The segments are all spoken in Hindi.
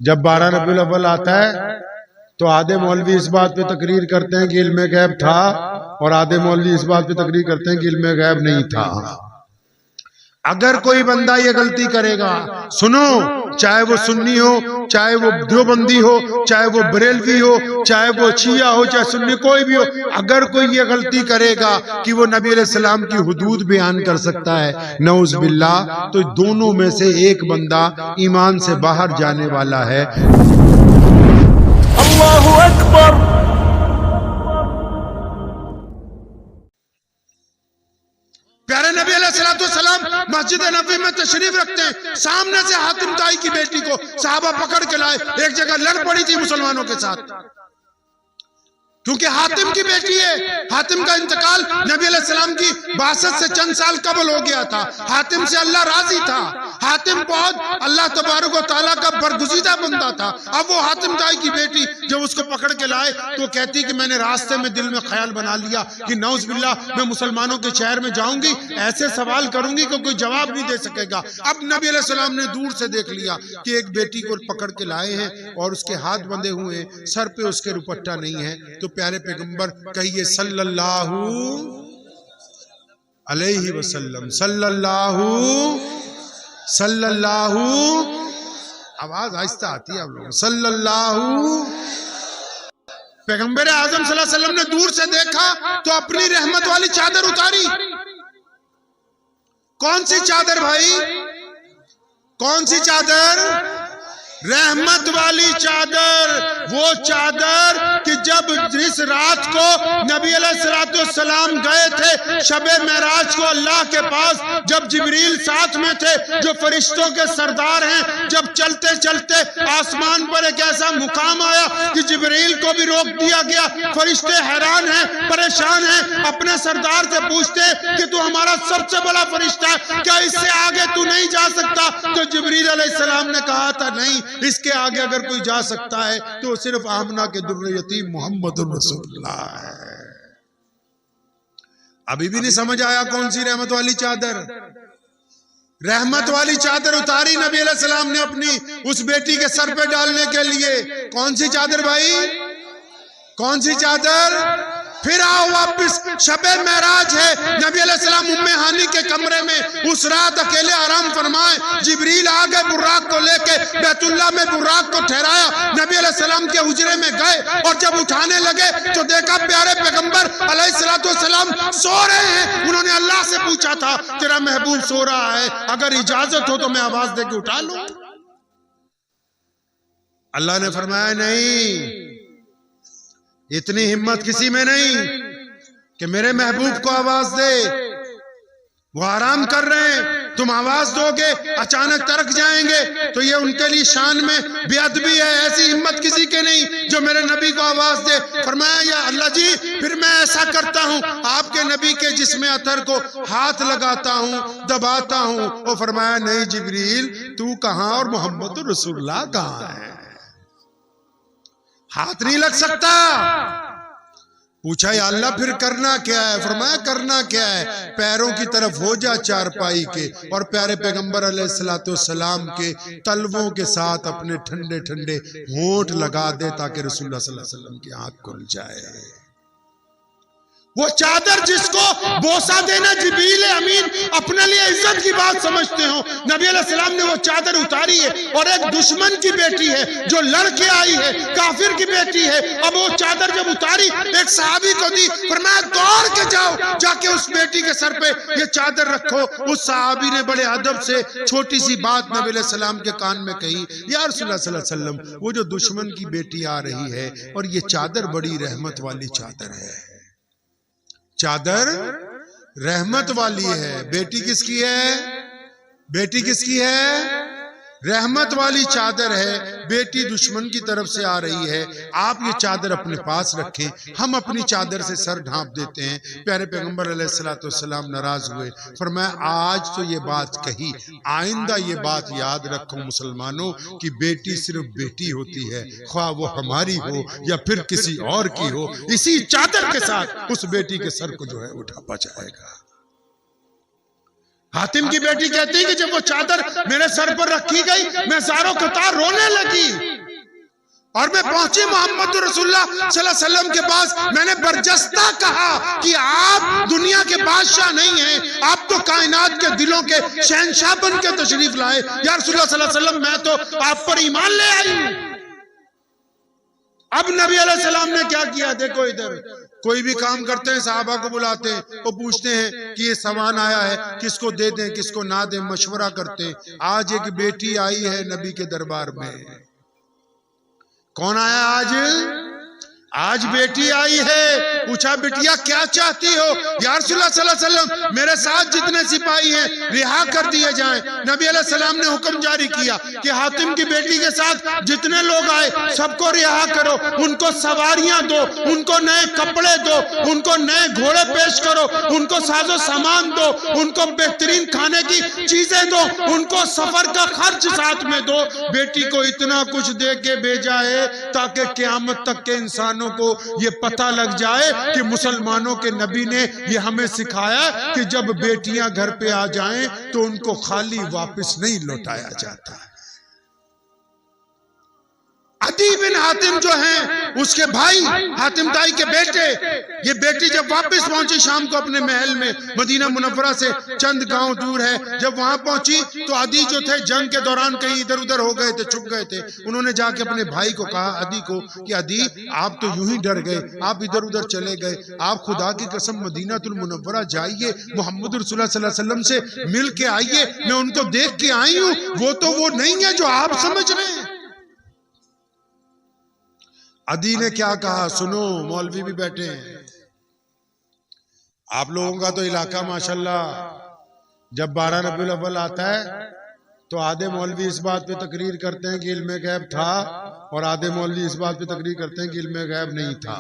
जब 12 रबीउल अव्वल आता है तो आधे मौलवी इस बात पे तकरीर करते हैं कि इल्म गैब था, और आधे मौलवी इस बात पे तकरीर करते हैं कि इल्म गैब नहीं था। अगर कोई बंदा ये गलती करेगा, सुनो, चाहे वो सुन्नी हो, चाहे वो देवबंदी हो, चाहे वो बरेलवी हो, चाहे वो शिया हो, चाहे सुन्नी, कोई भी हो, अगर कोई ये गलती करेगा कि वो नबी अलैहिस्सलाम की हुदूद बयान कर सकता है, नऊज़ बिल्लाह, तो दोनों में से एक बंदा ईमान से बाहर जाने वाला है। अल्लाहु अकबर। प्यारे नबी अलैहिस्सलाम मस्जिद नबी में तशरीफ रखते हैं, सामने से हातिम ताई की बेटी को सहाबा पकड़ के लाए, एक जगह लड़ पड़ी थी मुसलमानों के साथ, क्योंकि हातिम की बेटी है। हातिम का इंतकाल नबी अलैहिस्सलाम की बासत से चंद साल कबल हो गया था। हातिम से अल्लाह राजी था। हातिम बहुत अल्लाह तबारक व तआला का बरगुज़ीदा बंदा था। अब वो हातिम ताई की बेटी जब उसको पकड़ के लाए तो कहती कि मैंने रास्ते में दिल में ख्याल बना लिया कि नऊज़ बिल्लाह मैं मुसलमानों के शहर में जाऊंगी, ऐसे सवाल करूंगी कि कोई जवाब नहीं दे सकेगा। अब नबी अलैहिस्सलाम ने दूर से देख लिया कि एक बेटी को पकड़ के लाए हैं और उसके हाथ बंधे हुए हैं, सर पे उसके दुपट्टा नहीं है। तो प्यारे पैगंबर कहिए सल्लल्लाहु अलैहि वसल्लम, सल्लल्लाहु, आवाज आहिस्ता आती है आप लोग, सल्लल्लाहु। पैगंबर आजम सल्लल्लाहु अलैहि वसल्लम ने दूर से देखा तो अपनी रहमत वाली चादर उतारी। कौन सी चादर भाई? कौन सी चादर? रहमत वाली चादर। वो चादर कि जब जिस रात को नबी अलैहिस्सलाम गए थे शबे मेराज को अल्लाह के पास, जब जिब्रील साथ में थे जो फरिश्तों के सरदार हैं, जब चलते चलते आसमान पर एक ऐसा मुकाम आया कि जिब्रील को भी रोक दिया गया। फरिश्ते हैरान हैं, परेशान हैं, अपने सरदार से पूछते कि तू हमारा सबसे बड़ा फरिश्ता है, क्या इससे आगे तू नहीं जा सकता? तो जिब्रील अलैहिस्सलाम ने कहा था नहीं, इसके आगे अगर कोई जा सकता है तो सिर्फ आमना के दुर्र यतीम मोहम्मद रसूलुल्लाह है। अभी भी नहीं समझ आया कौन सी रहमत वाली चादर? रहमत वाली चादर उतारी नबी अलैहिस्सलाम ने अपनी उस बेटी के सर पे डालने के लिए। कौन सी चादर भाई? कौन सी चादर? फिर आओ वापिस, शबे मेराज है, नबी अलैहिस्सलाम उम्मे हानी के कमरे में उस रात अकेले आराम फरमाए। जिब्रील आ गए बुर्राक को लेके, बैतुल्लाह में बुर्राक को ठहराया, नबी अलैहिस्सलाम के हुजरे में गए और जब उठाने लगे तो देखा प्यारे पैगंबर अलैहिस्सलाम सो रहे हैं। उन्होंने अल्लाह से पूछा था तेरा महबूब सो रहा है, अगर इजाजत हो तो मैं आवाज देके उठा लूं। अल्लाह ने फरमाया नहीं, इतनी हिम्मत किसी में नहीं कि मेरे महबूब को आवाज दे। वो आराम कर रहे हैं, तुम आवाज दोगे अचानक तरक जाएंगे तो ये उनके लिए शान में बेअदबी है। ऐसी हिम्मत किसी के नहीं जो मेरे नबी को आवाज दे। फरमाया या अल्लाह जी, फिर मैं ऐसा करता हूँ, आपके नबी के जिस्म अतर को हाथ लगाता हूँ, दबाता हूँ। और फरमाया नहीं जिब्रील, तू कहाँ और मोहम्मद रसूलुल्लाह कहाँ है? हाथ नहीं लग सकता। पूछा या अल्लाह फिर करना क्या है? फरमाया करना क्या है, पैरों की तरफ हो जा चारपाई के और प्यारे पैगंबर अलैहिस्सलाम के तलवों के साथ अपने ठंडे ठंडे होंठ लगा दे ताकि रसूलुल्लाह सल्लल्लाहु अलैहि वसल्लम की आंख खुल जाए। वो चादर जिसको बोसा देना जिब्रील अमीन अपने लिए इज्जत की बात समझते हो, नबी अलैहिस्सलाम ने वो चादर उतारी है और एक दुश्मन की बेटी है जो लड़के आई है, काफिर की बेटी है। अब वो चादर जब उतारी एक सहाबी को दी, फरमाया दौड़ के जाओ, जाके उस बेटी के सर पे ये चादर रखो। उस सहाबी ने बड़े अदब से छोटी सी बात नबी अलैहिस्सलाम के कान में कही, या रसूलुल्लाह सल्लल्लाहु अलैहि वसल्लम, वो जो दुश्मन की बेटी आ रही है और ये चादर बड़ी रहमत वाली चादर है, चादर रहमत वाली है। बेटी किसकी है? बेटी किसकी है? रहमत वाली चादर है। बेटी दुश्मन की तरफ से आ रही है, आप ये चादर अपने पास रखें। हम अपनी चादर से सर ढांप देते हैं। प्यारे पैगंबर अलैहिस्सलाम नाराज हुए, फरमाया आज तो ये बात कही, आइंदा ये बात याद रखो मुसलमानों कि बेटी सिर्फ बेटी होती है, ख्वाह वो हमारी हो या फिर किसी और की हो, इसी चादर के साथ उस बेटी के सर को जो है वो ढांपा जाएगा। हातिम की बेटी कहती है कि जब वो चादर मेरे सर पर रखी गई मैं ज़ारो कतार रोने लगी और मैं पहुंची मोहम्मद रसूलुल्लाह सल्लल्लाहु अलैहि वसल्लम के पास। मैंने बरजस्ता कहा कि आप दुनिया के बादशाह नहीं हैं, आप तो कायनात के दिलों के शहंशाह बन के तशरीफ लाए। या रसूलुल्लाह सल्लल्लाहु अलैहि वसल्लम, मैं तो आप पर ईमान ले आई हूं। अब नबी अलैहि सलाम ने क्या किया, देखो इधर कोई भी काम करते हैं सहाबा को बुलाते हैं, वो पूछते हैं कि ये सामान आया है, किसको दे दें किसको ना दें, मशवरा करते हैं। आज एक बेटी आई है नबी के दरबार में। कौन आया आज? आज बेटी आई है। पूछा बिटिया क्या चाहती हो? या रसूलुल्लाह सल्लल्लाहु अलैहि वसल्लम, मेरे साथ जितने सिपाही हैं रिहा कर दिए जाएं। नबी अलैहि सलाम ने हुक्म जारी किया कि हातिम की बेटी के साथ जितने लोग आए सबको रिहा करो, उनको सवारियां दो, उनको नए कपड़े दो, उनको नए घोड़े पेश करो, उनको साजो सामान दो, उनको बेहतरीन खाने की चीजें दो, उनको सफर का खर्च साथ में दो। बेटी को इतना कुछ दे के भेजा है ताकि क़यामत तक के इंसान को ये पता लग जाए कि मुसलमानों के नबी ने ये हमें सिखाया कि जब बेटियां घर पे आ जाएं तो उनको खाली वापस नहीं लौटाया जाता है। अदी बिन हातिम जो हैं उसके भाई हातिम ताई के बेटे, ये बेटी जब वापस पहुंची शाम को अपने महल में, मदीना मुनव्वरा से चंद गांव दूर है, जब वहां पहुंची तो अदी जो थे जंग के दौरान कहीं इधर उधर हो गए थे, छुप गए थे। उन्होंने जाके अपने भाई को कहा अदी को कि अदी आप तो यूं ही डर गए, आप इधर उधर चले गए, आप खुदा की कसम मदीनातुल मुनव्वरा जाइए, मोहम्मद रसूलुल्लाह सल्लल्लाहु अलैहि वसल्लम से मिल के आइए, मैं उनको देख के आई हूं, वो तो वो नहीं है जो आप समझ रहे हैं। अदी ने क्या कहा सुनो, मौलवी भी बैठे हैं, आप लोगों का तो इलाका माशाल्लाह जब 12 रबीउल अव्वल आता है तो आधे मौलवी इस बात पे तकरीर करते हैं कि इल्मे गैब था और आधे मौलवी इस बात पे तकरीर करते हैं कि इल्मे गैब नहीं था।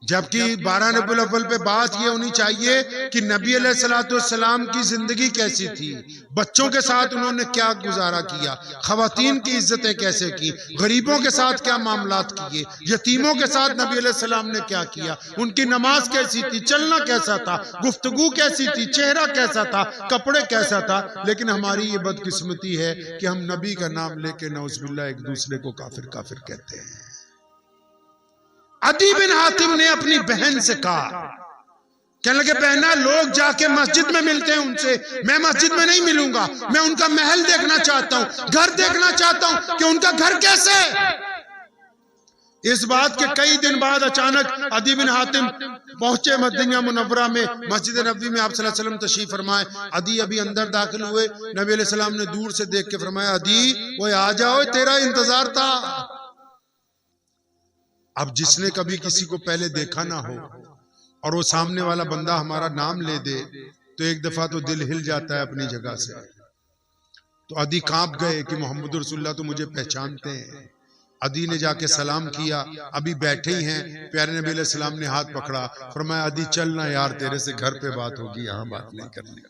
जबकि 12 रबीउल अव्वल पे बात ये होनी चाहिए कि नबी अलैहिस्सलाम की जिंदगी कैसी थी, बच्चों के साथ उन्होंने क्या गुजारा किया, खवातीन की इज्जतें कैसे की, गरीबों के साथ क्या मामलात किए, यतीमों के साथ नबी अलैहिस्सलाम ने क्या किया, उनकी नमाज कैसी थी, चलना कैसा था, गुफ्तगू कैसी थी, चेहरा कैसा था, कपड़े कैसा था। लेकिन हमारी ये बदकिस्मती है कि हम नबी का नाम लेके नौज़ुबिल्लाह एक दूसरे को काफिर काफिर कहते हैं। अदी बिन हातिम ने अपनी बहन से कहा, कहने लगे बहना लोग जाके मस्जिद में मिलते हैं उनसे, मैं मस्जिद में नहीं मिलूंगा, मैं उनका महल देखना चाहता हूं, घर देखना चाहता हूं कि उनका घर कैसे है। इस बात के कई दिन बाद अचानक अदी बिन हातिम पहुंचे मदीना मुनव्वरा में, मस्जिद नबवी में आप सल्लल्लाहु अलैहि वसल्लम तशरीफ फरमाए। अदी अभी अंदर दाखिल हुए, नबी अलैहि सलाम ने दूर से देख के फरमाया अदी वो आ जाओ, तेरा इंतजार था। अब जिसने कभी किसी को पहले देखा ना हो और वो सामने वाला बंदा हमारा नाम ले दे तो एक दफा तो दिल हिल जाता है अपनी जगह से। तो अदी कांप गए कि मोहम्मद रसूलुल्लाह तो मुझे पहचानते हैं। अदी ने जाके सलाम किया, अभी बैठे ही हैं, प्यारे नबी अलैहि सलाम ने हाथ पकड़ा, फरमाया अदी चलना यार, तेरे से घर पे बात होगी, यहाँ बात नहीं करनी।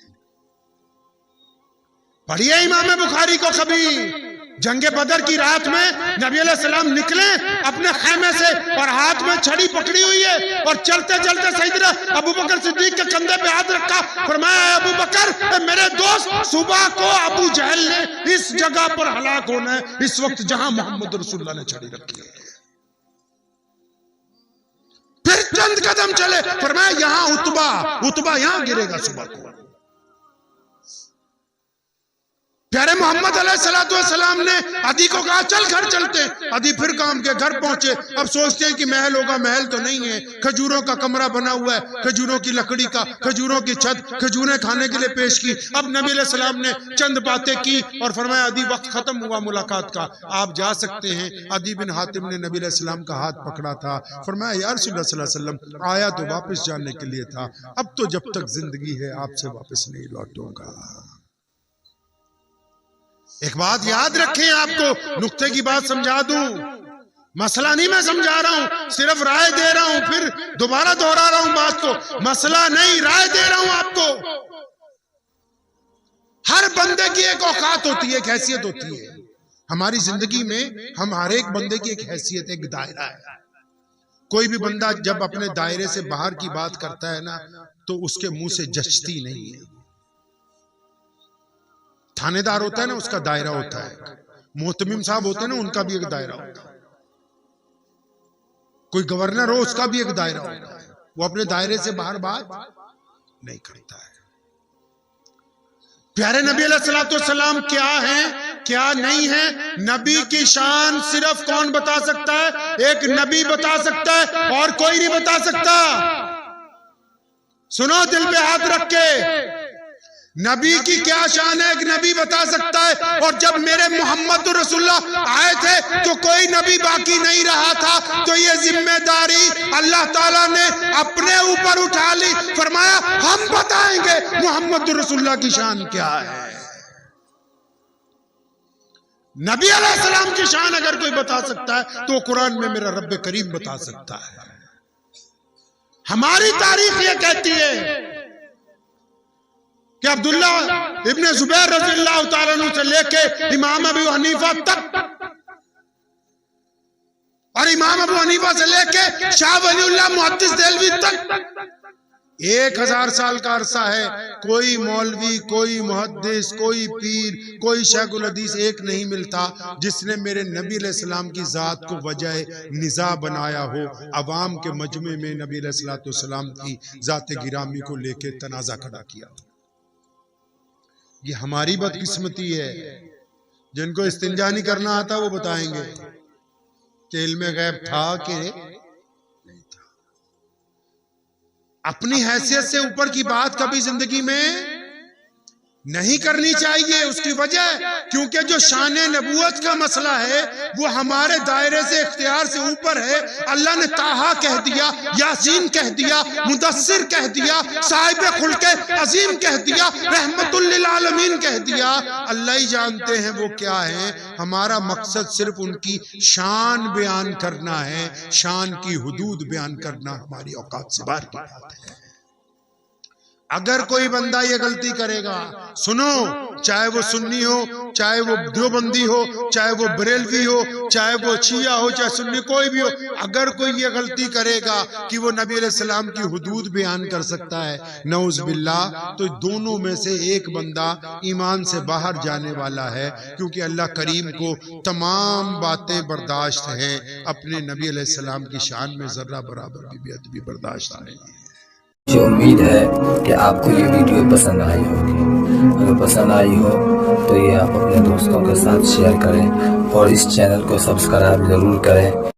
पढ़िए इमाम बुखारी को, कभी जंगे बदर की रात में नबी अलैहि सलाम निकले अपने खैमे से और हाथ में छड़ी पकड़ी हुई है और चलते चलते सैयदना अबू बकर सिद्दीक के कंधे पे हाथ रखा, फरमाया अबू बकर मेरे दोस्त, सुबह को अबू जहल ने इस जगह पर हलाक होना है, इस वक्त जहां मोहम्मद रसूलुल्लाह ने छड़ी रखी है। फिर चंद कदम चले, फरमाया यहां उतबा यहां गिरेगा सुबह को। प्यारे मोहम्मद अलैहिस्सलाम ने अदी को कहा चल घर चलते हैं। अदी फिर काम के घर पहुंचे। अब सोचते हैं कि महल होगा, महल तो नहीं है, खजूरों का कमरा बना हुआ है, खजूरों की लकड़ी का, खजूरों की छत, खजूरें खाने के लिए पेश की। अब नबी अलैहिस्सलाम ने चंद बातें की और फरमाया अदी वक्त खत्म हुआ मुलाकात का, आप जा सकते हैं। अदी बिन हातिम ने नबी अलैहिस्सलाम का हाथ पकड़ा था, फरमाया या रसूलुल्लाह सल्लल्लाहु अलैहि वसल्लम आया तो वापस जाने के लिए था, अब तो जब तक जिंदगी है आपसे वापस नहीं लौटूंगा। एक बात याद रखें, आपको नुक्ते की बात समझा दूं, मसला नहीं मैं समझा रहा हूं, सिर्फ राय दे रहा हूं, फिर दोबारा दोहरा रहा हूं बात को, मसला नहीं राय दे रहा हूं आपको। हर बंदे की एक औकात होती है, एक हैसियत होती है। हमारी जिंदगी में हम हर एक बंदे की एक हैसियत, एक दायरा है। कोई भी बंदा जब अपने दायरे से बाहर की बात करता है ना तो उसके मुंह से जचती नहीं है। थानेदार होता है ना, उसका दायरा होता है। मोहतमिम साहब होते हैं ना, उनका भी एक दायरा होता है। कोई गवर्नर हो, उसका भी एक दायरा होता है। वो अपने दायरे से बाहर बात नहीं करता है। प्यारे नबी अलैहिस्सलाम क्या है, क्या नहीं है, नबी की शान सिर्फ कौन बता सकता है? एक नबी बता सकता है, और कोई नहीं बता सकता। सुनो दिल पे हाथ रख के, नबी की क्या शान है, एक नबी बता सकता है। और जब मेरे मोहम्मद रसूलुल्लाह आए थे तो कोई नबी बाकी नहीं रहा था, तो ये जिम्मेदारी अल्लाह ताला ने अपने ऊपर उठा ली। फरमाया हम बताएंगे मोहम्मद रसूलुल्लाह की शान क्या है। नबी अलैहिस्सलाम की शान अगर कोई बता सकता है तो कुरान में मेरा रब्बे करीम बता सकता है। हमारी तारीख ये कहती है कि अब्दुल्ला इब्ने जुबैर रज़ियल्लाहु ताला अन्हु से लेके इमाम अबू हनीफा तक, और इमाम अबू हनीफा से लेके शाह वलीउल्लाह मुहद्दिस देलवी तक 1000 साल का अरसा है। कोई मौलवी, कोई मुहद्दिस, कोई पीर, कोई शेखुल हदीस एक नहीं मिलता जिसने मेरे नबी अलैहिस्सलाम की जात को वजह निज़ा बनाया हो। अवाम के मजमे में नबी अलैहिस्सलाम की जात गिरामी को लेके तनाज़ा खड़ा किया। ये हमारी बदकिस्मती है। जिनको इस्तिंजा नहीं करना आता वो बताएंगे कि इल्मे गैब था कि नहीं था। अपनी हैसियत से ऊपर की बात कभी जिंदगी में नहीं करनी चाहिए। उसकी वजह क्योंकि जो शान नबूवत का मसला है वो हमारे दायरे से, इख्तियार से ऊपर है। अल्लाह ने ताहा कह दिया, यासीन कह दिया, मुदस्सिर कह दिया, साहिब खुल्के अजीम कह दिया, रहमतुल लिल आलमीन कह दिया। अल्लाह ही जानते हैं वो क्या है। हमारा मकसद सिर्फ उनकी शान बयान करना है, शान की हुदूद बयान करना हमारी औकात से बाहर की बात है। अगर कोई बंदा ये गलती करेगा, सुनो, चाहे वो सुन्नी हो, चाहे वो देवबंदी हो, चाहे वो बरेलवी हो, चाहे वो शिया हो, चाहे सुन्नी, कोई भी हो, अगर कोई ये गलती करेगा कि वो नबी अलैहिस्सलाम की हुदूद बयान कर सकता है, नऊज़ बिल्लाह, तो दोनों में से एक बंदा ईमान से बाहर जाने वाला है। क्योंकि अल्लाह करीम को तमाम बातें बर्दाश्त हैं, अपने नबी अलैहिस्सलाम की शान में जर्रा बराबर की बेअदबी बर्दाश्त नहीं है। मुझे उम्मीद है कि आपको ये वीडियो पसंद आई होगी। अगर पसंद आई हो तो ये आप अपने दोस्तों के साथ शेयर करें और इस चैनल को सब्सक्राइब जरूर करें।